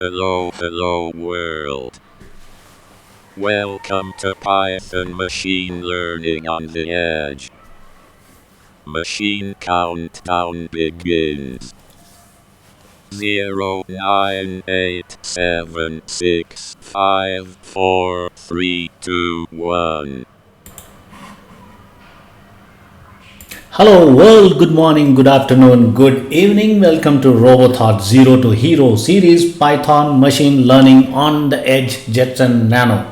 Hello world. Welcome to Python Machine Learning on the Edge. Machine countdown begins. 0987654321. Hello world, good morning, good afternoon, good evening. Welcome to RoboThought Zero to Hero series Python machine learning on the edge Jetson Nano.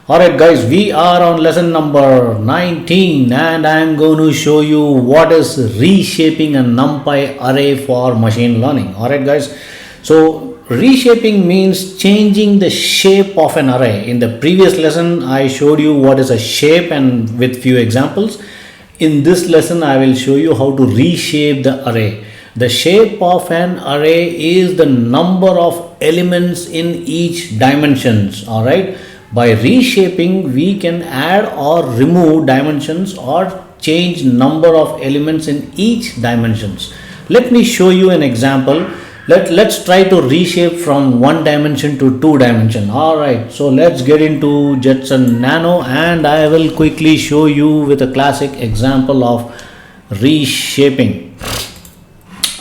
Alright guys, we are on lesson number 19 and I am going to show you what is reshaping a Numpy array for machine learning. Alright guys, so reshaping means changing the shape of an array. In the previous lesson I showed you what is a shape and with few examples. In this lesson, I will show you how to reshape the array. The shape of an array is the number of elements in each dimensions. Alright. By reshaping, we can add or remove dimensions or change number of elements in each dimensions. Let me show you an example. Let's try to reshape from one dimension to two dimension. Alright, so let's get into Jetson Nano and I will quickly show you with a classic example of reshaping.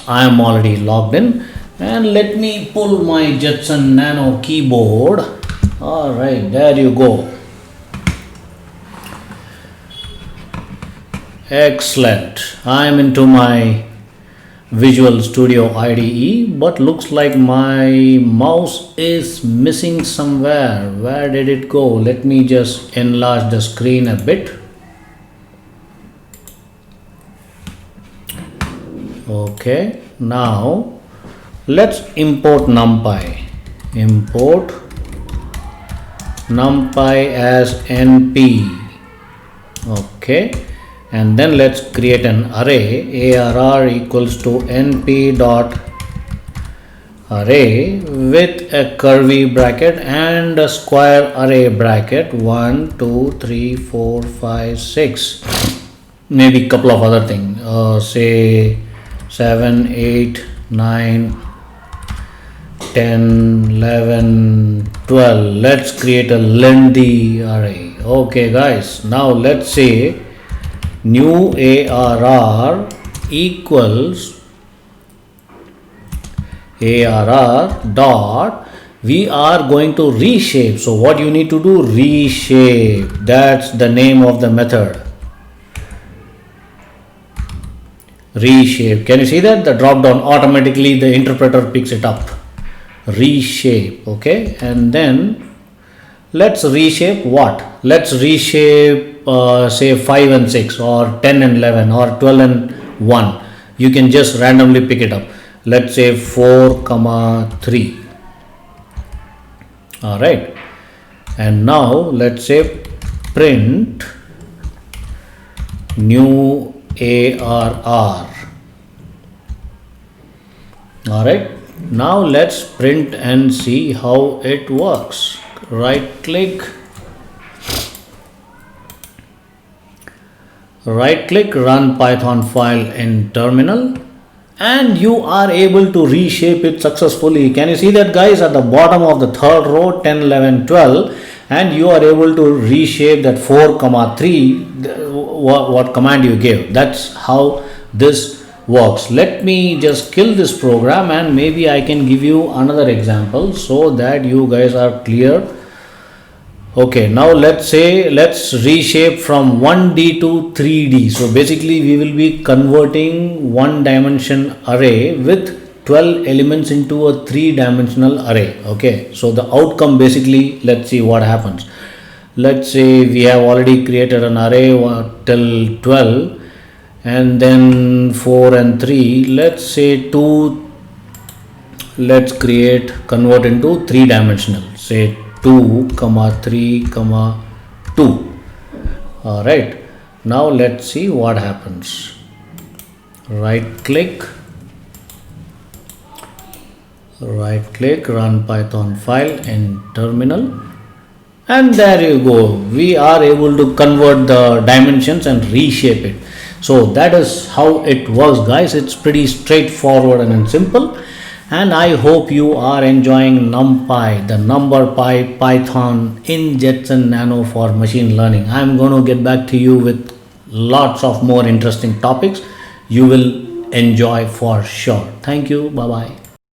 I am already logged in and let me pull my Jetson Nano keyboard. Alright, there you go. Excellent. I am into my Visual Studio IDE, but looks like my mouse is missing somewhere. Where did it go? Let me just enlarge the screen a bit. Okay, now let's import Numpy. Import Numpy as NP. Okay. And then let's create an array. ARR equals to np dot array with a curly bracket and a square array bracket 1 2 3 4 5 6, maybe a couple of other things, say 7 8 9 10 11 12. Let's create a lengthy array. Okay guys, now let's say new ARR equals ARR dot, we are going to reshape. So what you need to do, reshape, that's the name of the method, reshape. Can you see that the drop down automatically the interpreter picks it up, reshape. Okay, and then let's reshape what? Let's reshape say 5 and 6 or 10 and 11 or 12 and 1. You can just randomly pick it up. Let's say 4 comma 3. Alright, and now let's say print new ARR. Alright, now let's print and see how it works. Right click, run Python file in terminal, and you are able to reshape it successfully. Can you see that guys, at the bottom of the third row 10 11 12, and you are able to reshape that 4 comma 3 what command you gave. That's how this works. Let me just kill this program and maybe I can give you another example so that you guys are clear. Okay, now let's reshape from 1D to 3D. So basically we will be converting one dimension array with 12 elements into a 3-dimensional array. Okay, so the outcome basically, let's see what happens. Let's say we have already created an array till 12 and then 4 and 3. Let's say 2, let's convert into 3-dimensional, say 2 comma 3 comma 2. Alright, now let's see what happens. Right click, run Python file in terminal, and there you go. We are able to convert the dimensions and reshape it. So that is how it works guys. It's pretty straightforward and simple. And I hope you are enjoying Numpy, the number pi Python in Jetson Nano for machine learning. I'm going to get back to you with lots of more interesting topics you will enjoy for sure. Thank you. Bye bye.